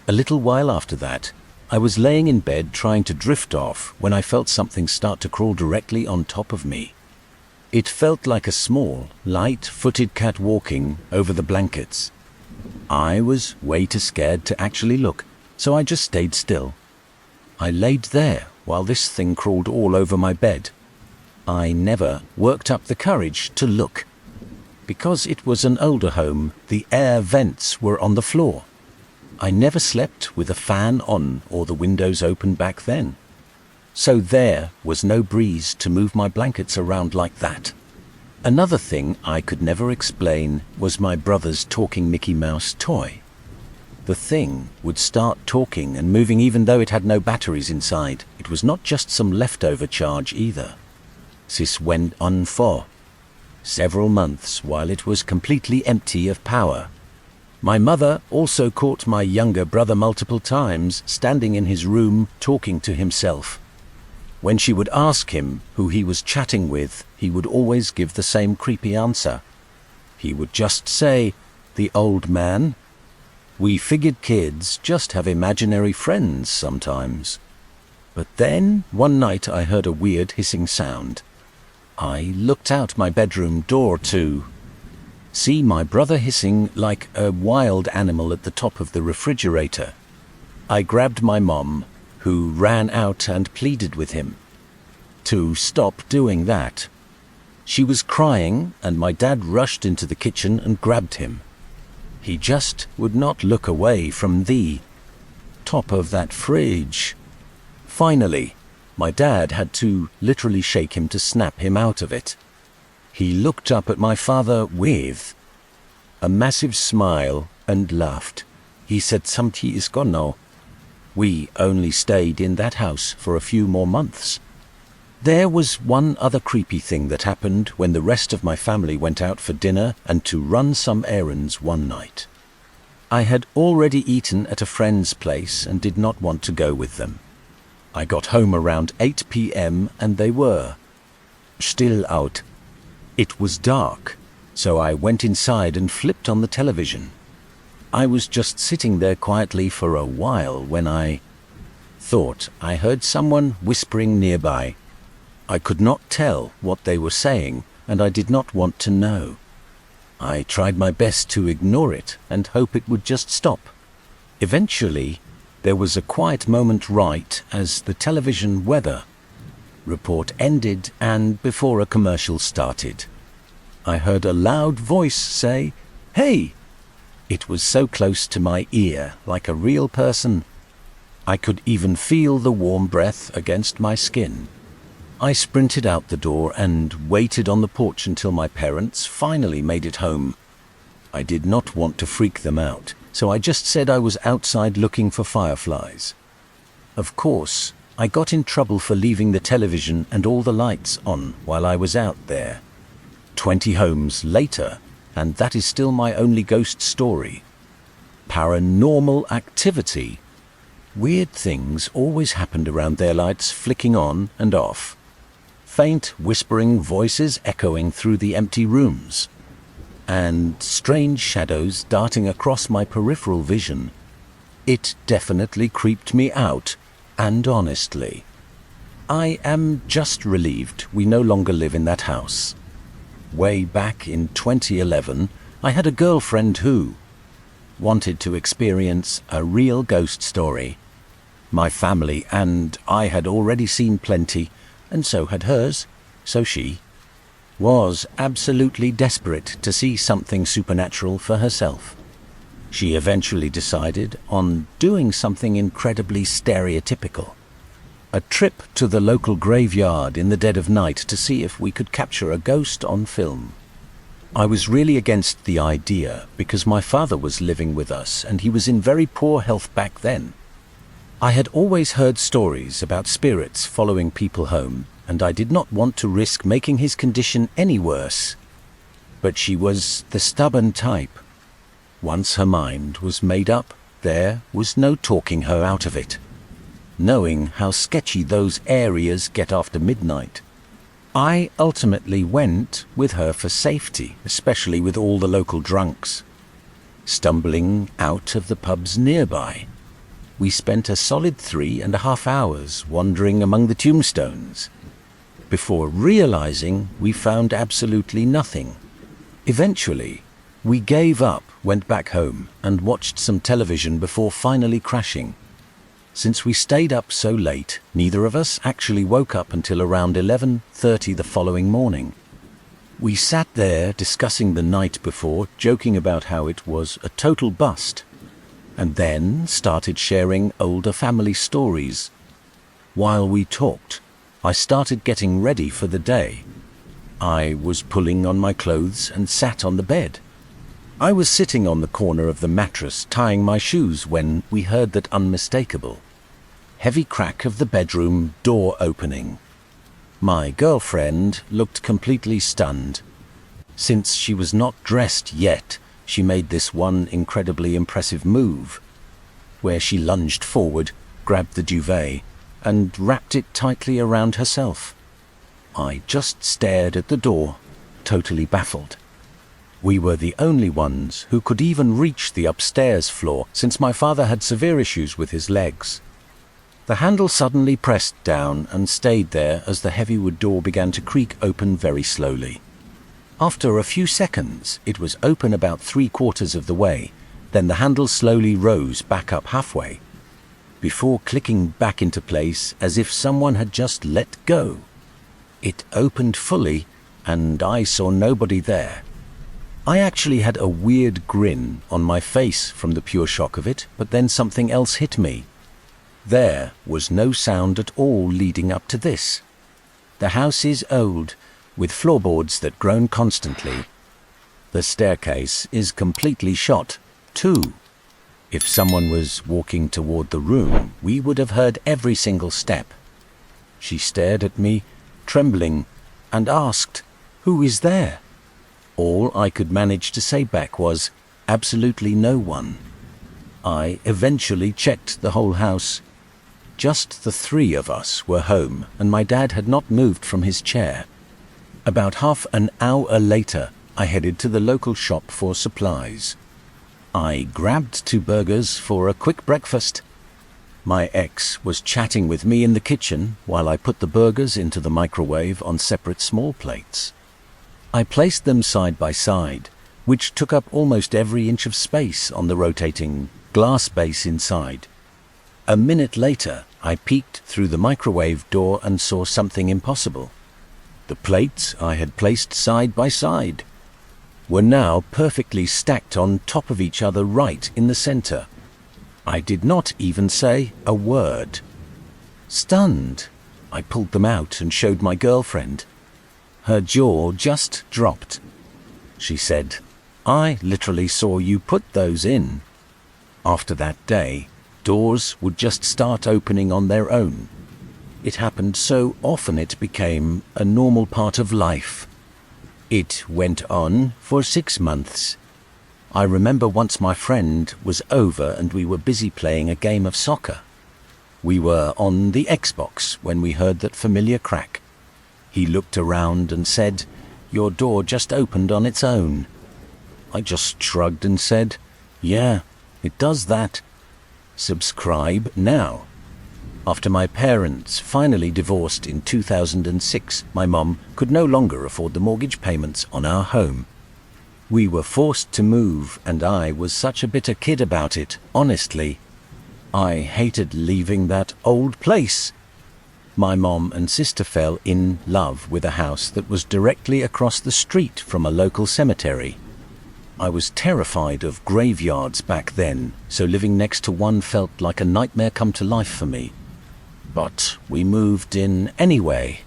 A little while after that, I was laying in bed trying to drift off when I felt something start to crawl directly on top of me. It felt like a small, light-footed cat walking over the blankets. I was way too scared to actually look, so I just stayed still. I laid there while this thing crawled all over my bed. I never worked up the courage to look. Because it was an older home, the air vents were on the floor. I never slept with a fan on or the windows open back then. So there was no breeze to move my blankets around like that. Another thing I could never explain was my brother's talking Mickey Mouse toy. The thing would start talking and moving even though it had no batteries inside. It was not just some leftover charge either. This went on for several months while it was completely empty of power. My mother also caught my younger brother multiple times standing in his room talking to himself. When she would ask him who he was chatting with, he would always give the same creepy answer. He would just say, "The old man." We figured kids just have imaginary friends sometimes. But then, one night I heard a weird hissing sound. I looked out my bedroom door to see my brother hissing like a wild animal at the top of the refrigerator. I grabbed my mom, who ran out and pleaded with him to stop doing that. She was crying, and my dad rushed into the kitchen and grabbed him. He just would not look away from the top of that fridge. Finally, my dad had to literally shake him to snap him out of it. He looked up at my father with a massive smile and laughed. He said, "Something is gone now." We only stayed in that house for a few more months. There was one other creepy thing that happened when the rest of my family went out for dinner and to run some errands one night. I had already eaten at a friend's place and did not want to go with them. I got home around 8 p.m. and they were still out. It was dark, so I went inside and flipped on the television. I was just sitting there quietly for a while when I thought I heard someone whispering nearby. I could not tell what they were saying, and I did not want to know. I tried my best to ignore it and hope it would just stop. Eventually, there was a quiet moment right as the television weather report ended and before a commercial started. I heard a loud voice say, "Hey!" It was so close to my ear, like a real person. I could even feel the warm breath against my skin. I sprinted out the door and waited on the porch until my parents finally made it home. I did not want to freak them out, so I just said I was outside looking for fireflies. Of course, I got in trouble for leaving the television and all the lights on while I was out there. 20 homes later, and that is still my only ghost story. Paranormal activity Weird things always happened around their lights flicking on and off. Faint whispering voices echoing through the empty rooms. And strange shadows darting across my peripheral vision. It definitely creeped me out, and honestly, I am just relieved we no longer live in that house. Way back in 2011, I had a girlfriend who wanted to experience a real ghost story. My family and I had already seen plenty, and so had hers, so she was absolutely desperate to see something supernatural for herself. She eventually decided on doing something incredibly stereotypical. A trip to the local graveyard in the dead of night to see if we could capture a ghost on film. I was really against the idea because my father was living with us and he was in very poor health back then. I had always heard stories about spirits following people home, and I did not want to risk making his condition any worse. But she was the stubborn type. Once her mind was made up, there was no talking her out of it. Knowing how sketchy those areas get after midnight, I ultimately went with her for safety, especially with all the local drunks. Stumbling out of the pubs nearby, we spent a solid 3.5 hours wandering among the tombstones, before realizing we found absolutely nothing. Eventually, we gave up, went back home, and watched some television before finally crashing. Since we stayed up so late, neither of us actually woke up until around 11:30 the following morning. We sat there discussing the night before, joking about how it was a total bust, and then started sharing older family stories. While we talked, I started getting ready for the day. I was pulling on my clothes and sat on the bed. I was sitting on the corner of the mattress tying my shoes when we heard that unmistakable heavy crack of the bedroom door opening. My girlfriend looked completely stunned. Since she was not dressed yet, she made this one incredibly impressive move, where she lunged forward, grabbed the duvet, and wrapped it tightly around herself. I just stared at the door, totally baffled. We were the only ones who could even reach the upstairs floor, since my father had severe issues with his legs. The handle suddenly pressed down and stayed there as the heavy wood door began to creak open very slowly. After a few seconds, it was open about 3/4 of the way, then the handle slowly rose back up halfway, before clicking back into place as if someone had just let go. It opened fully, and I saw nobody there. I actually had a weird grin on my face from the pure shock of it, but then something else hit me. There was no sound at all leading up to this. The house is old, with floorboards that groan constantly. The staircase is completely shot, too. If someone was walking toward the room, we would have heard every single step. She stared at me, trembling, and asked, "Who is there?" All I could manage to say back was, "Absolutely no one." I eventually checked the whole house. Just the 3 of us were home, and my dad had not moved from his chair. About half an hour later, I headed to the local shop for supplies. I grabbed 2 burgers for a quick breakfast. My ex was chatting with me in the kitchen while I put the burgers into the microwave on separate small plates. I placed them side by side, which took up almost every inch of space on the rotating glass base inside. A minute later, I peeked through the microwave door and saw something impossible. The plates I had placed side by side were now perfectly stacked on top of each other right in the center. I did not even say a word. Stunned, I pulled them out and showed my girlfriend. Her jaw just dropped. She said, "I literally saw you put those in." After that day, doors would just start opening on their own. It happened so often it became a normal part of life. It went on for 6 months. I remember once my friend was over and we were busy playing a game of soccer. We were on the Xbox when we heard that familiar crack. He looked around and said, "Your door just opened on its own." I just shrugged and said, "Yeah, it does that." Subscribe now. After my parents finally divorced in 2006, my mom could no longer afford the mortgage payments on our home. We were forced to move, and I was such a bitter kid about it, honestly. I hated leaving that old place. My mom and sister fell in love with a house that was directly across the street from a local cemetery. I was terrified of graveyards back then, so living next to one felt like a nightmare come to life for me. But we moved in anyway.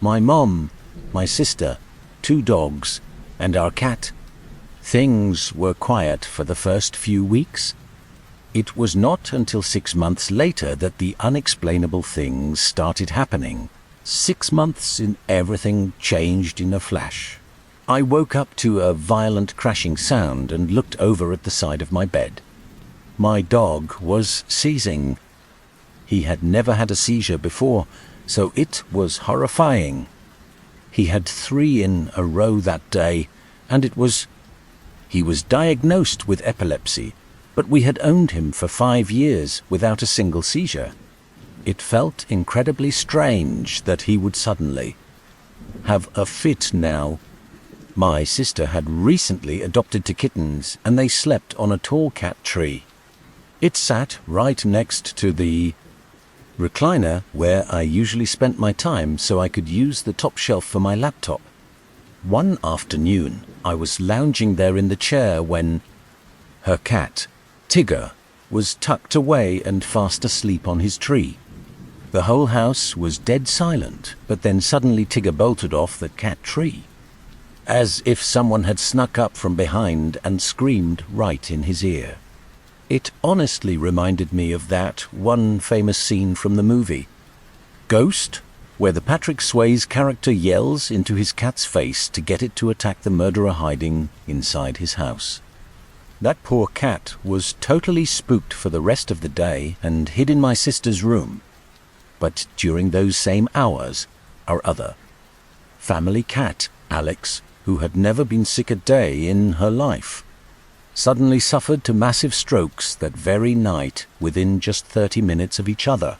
My mom, my sister, 2 dogs, and our cat. Things were quiet for the first few weeks. It was not until 6 months later that the unexplainable things started happening. 6 months and everything changed in a flash. I woke up to a violent crashing sound and looked over at the side of my bed. My dog was seizing. He had never had a seizure before, so it was horrifying. He had 3 in a row that day, and he was diagnosed with epilepsy, but we had owned him for 5 years without a single seizure. It felt incredibly strange that he would suddenly have a fit now. My sister had recently adopted 2 kittens, and they slept on a tall cat tree. It sat right next to the recliner where I usually spent my time, so I could use the top shelf for my laptop. One afternoon, I was lounging there in the chair when her cat, Tigger, was tucked away and fast asleep on his tree. The whole house was dead silent, but then suddenly Tigger bolted off the cat tree, as if someone had snuck up from behind and screamed right in his ear. It honestly reminded me of that one famous scene from the movie Ghost, where the Patrick Swayze character yells into his cat's face to get it to attack the murderer hiding inside his house. That poor cat was totally spooked for the rest of the day and hid in my sister's room. But during those same hours, our other family cat, Alex, who had never been sick a day in her life, suddenly suffered 2 massive strokes that very night within just 30 minutes of each other.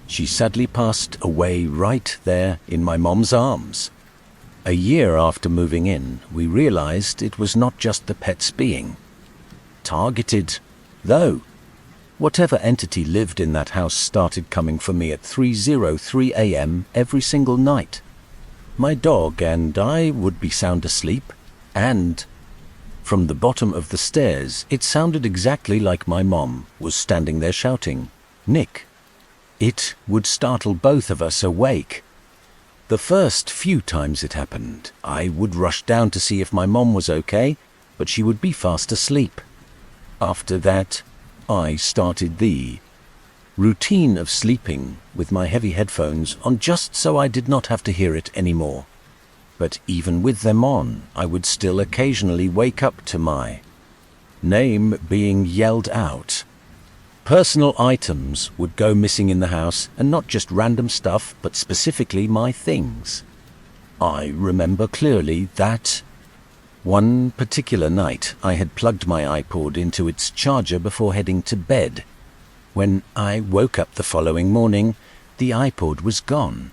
She sadly passed away right there in my mom's arms. A year after moving in, we realized it was not just the pets being targeted, though. Whatever entity lived in that house started coming for me at 3:03 a.m. every single night. My dog and I would be sound asleep, and from the bottom of the stairs, it sounded exactly like my mom was standing there shouting, "Nick." It would startle both of us awake. The first few times it happened, I would rush down to see if my mom was okay, but she would be fast asleep. After that, I started the routine of sleeping with my heavy headphones on just so I did not have to hear it anymore. But even with them on, I would still occasionally wake up to my name being yelled out. Personal items would go missing in the house, and not just random stuff, but specifically my things. I remember clearly that one particular night I had plugged my iPod into its charger before heading to bed. When I woke up the following morning, the iPod was gone.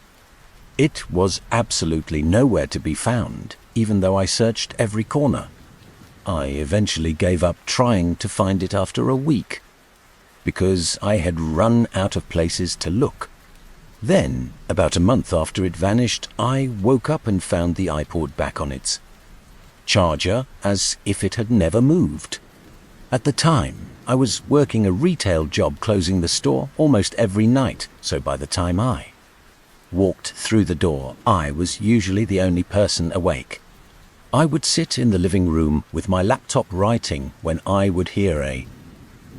It was absolutely nowhere to be found, even though I searched every corner. I eventually gave up trying to find it after a week, because I had run out of places to look. Then, about a month after it vanished, I woke up and found the iPod back on its charger as if it had never moved. At the time, I was working a retail job closing the store almost every night, so by the time I walked through the door, I was usually the only person awake. I would sit in the living room with my laptop writing when I would hear a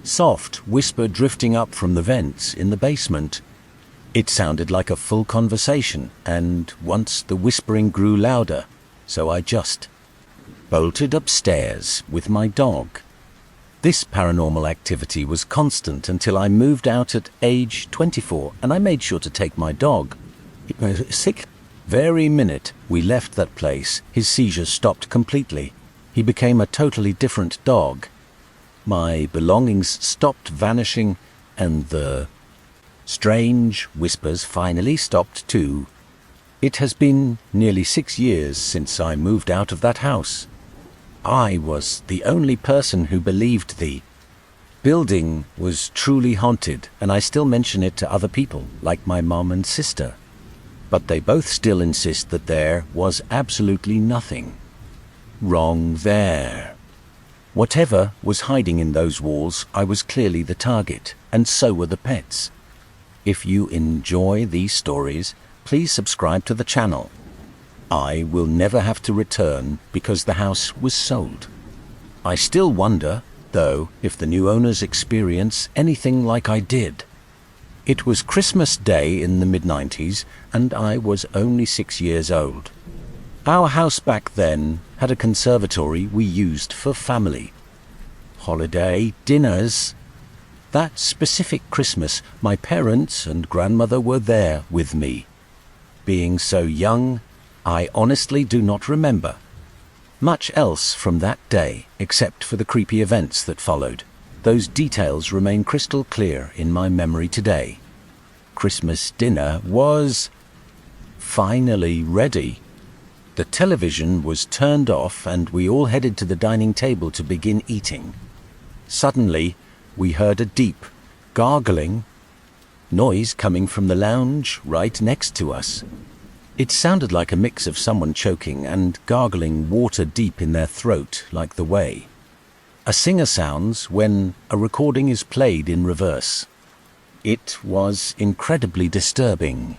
soft whisper drifting up from the vents in the basement. It sounded like a full conversation, and once the whispering grew louder, so I just bolted upstairs with my dog. This paranormal activity was constant until I moved out at age 24, and I made sure to take my dog. He was sick. Very minute we left that place, his seizures stopped completely. He became a totally different dog. My belongings stopped vanishing, and the strange whispers finally stopped too. It has been nearly 6 years since I moved out of that house. I was the only person who believed the building was truly haunted, and I still mention it to other people, like my mom and sister. But they both still insist that there was absolutely nothing wrong there. Whatever was hiding in those walls, I was clearly the target, and so were the pets. If you enjoy these stories, please subscribe to the channel. I will never have to return because the house was sold. I still wonder, though, if the new owners experience anything like I did. It was Christmas Day in the mid-90s, and I was only 6 years old. Our house back then had a conservatory we used for family holiday dinners. That specific Christmas, my parents and grandmother were there with me. Being so young, I honestly do not remember much else from that day, except for the creepy events that followed. Those details remain crystal clear in my memory today. Christmas dinner was finally ready. The television was turned off, and we all headed to the dining table to begin eating. Suddenly, we heard a deep, gargling noise coming from the lounge right next to us. It sounded like a mix of someone choking and gargling water deep in their throat, like the way a singer sounds when a recording is played in reverse. It was incredibly disturbing.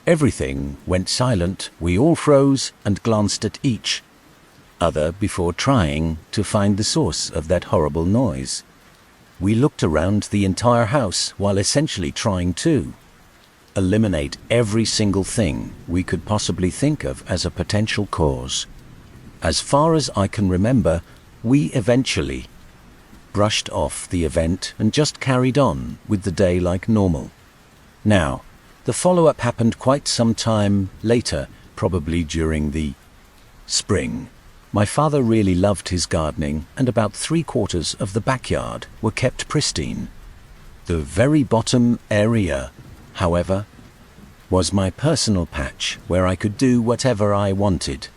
Everything went silent. We all froze and glanced at each other before trying to find the source of that horrible noise. We looked around the entire house while essentially trying to eliminate every single thing we could possibly think of as a potential cause. As far as I can remember, we eventually brushed off the event and just carried on with the day like normal. Now, the follow-up happened quite some time later, probably during the spring. My father really loved his gardening, and about 3/4 of the backyard were kept pristine. The very bottom area, however, was my personal patch where I could do whatever I wanted.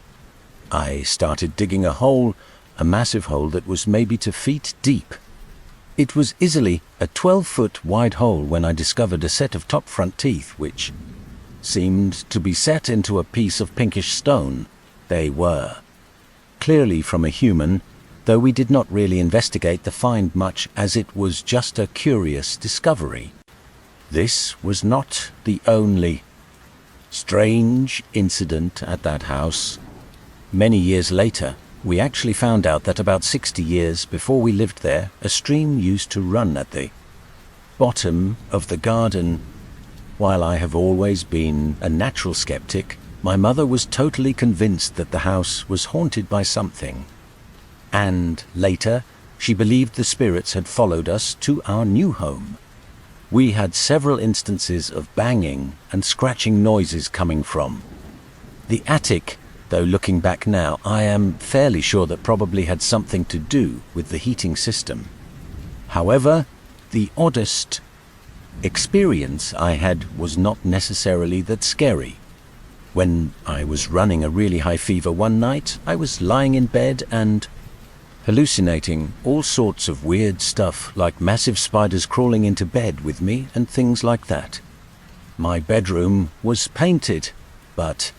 I started digging a hole, a massive hole that was maybe 2 feet deep. It was easily a 12-foot wide hole when I discovered a set of top front teeth which seemed to be set into a piece of pinkish stone. They were clearly from a human, though we did not really investigate the find much, as it was just a curious discovery. This was not the only strange incident at that house. Many years later, we actually found out that about 60 years before we lived there, a stream used to run at the bottom of the garden. While I have always been a natural skeptic, my mother was totally convinced that the house was haunted by something. And later, she believed the spirits had followed us to our new home. We had several instances of banging and scratching noises coming from the attic, though looking back now, I am fairly sure that probably had something to do with the heating system. However, the oddest experience I had was not necessarily that scary. When I was running a really high fever one night, I was lying in bed and hallucinating all sorts of weird stuff, like massive spiders crawling into bed with me and things like that. My bedroom was painted, but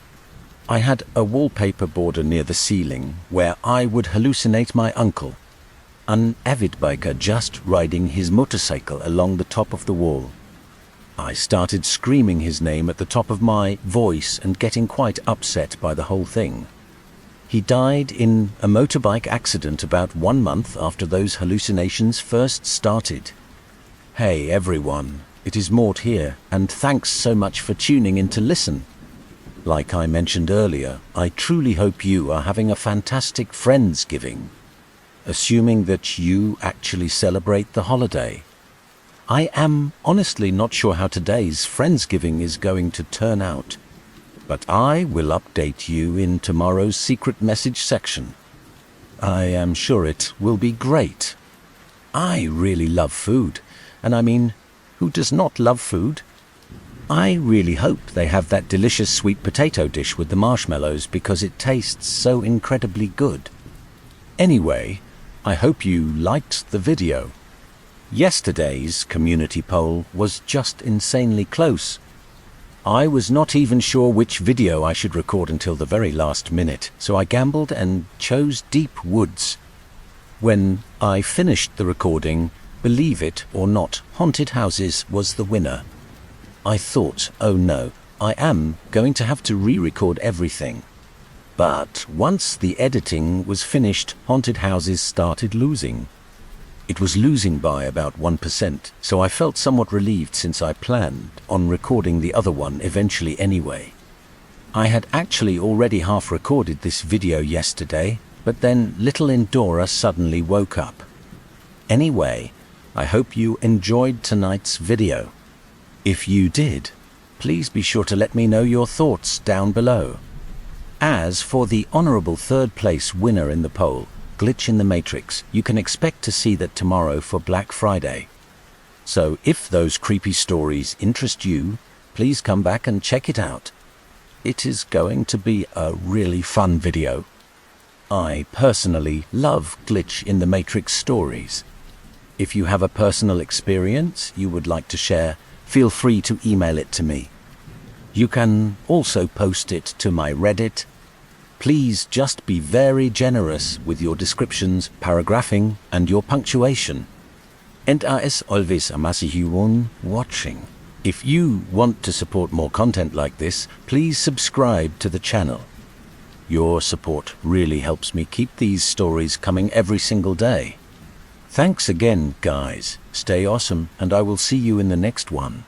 I had a wallpaper border near the ceiling where I would hallucinate my uncle, an avid biker, just riding his motorcycle along the top of the wall. I started screaming his name at the top of my voice and getting quite upset by the whole thing. He died in a motorbike accident about 1 month after those hallucinations first started. Hey everyone, it is Mort here, and thanks so much for tuning in to listen. Like I mentioned earlier, I truly hope you are having a fantastic Friendsgiving. assuming that you actually celebrate the holiday. I am honestly not sure how today's Friendsgiving is going to turn out, but I will update you in tomorrow's secret message section. I am sure it will be great. I really love food, and I mean, who does not love food? I really hope they have that delicious sweet potato dish with the marshmallows because it tastes so incredibly good. Anyway, I hope you liked the video. Yesterday's community poll was just insanely close. I was not even sure which video I should record until the very last minute, so I gambled and chose Deep Woods. When I finished the recording, believe it or not, Haunted Houses was the winner. I thought, oh no, I am going to have to re-record everything. But once the editing was finished, Haunted Houses started losing. It was losing by about 1%, so I felt somewhat relieved since I planned on recording the other one eventually anyway. I had actually already half recorded this video yesterday, but then little Indora suddenly woke up. Anyway, I hope you enjoyed tonight's video. If you did, please be sure to let me know your thoughts down below. As for the honorable third place winner in the poll, Glitch in the Matrix, you can expect to see that tomorrow for Black Friday. So if those creepy stories interest you, please come back and check it out. It is going to be a really fun video. I personally love Glitch in the Matrix stories. If you have a personal experience you would like to share, feel free to email it to me. You can also post it to my Reddit. Please just be very generous with your descriptions, paragraphing, and your punctuation. And as always, amasihiwon watching. If you want to support more content like this, please subscribe to the channel. Your support really helps me keep these stories coming every single day. Thanks again, guys. Stay awesome, and I will see you in the next one.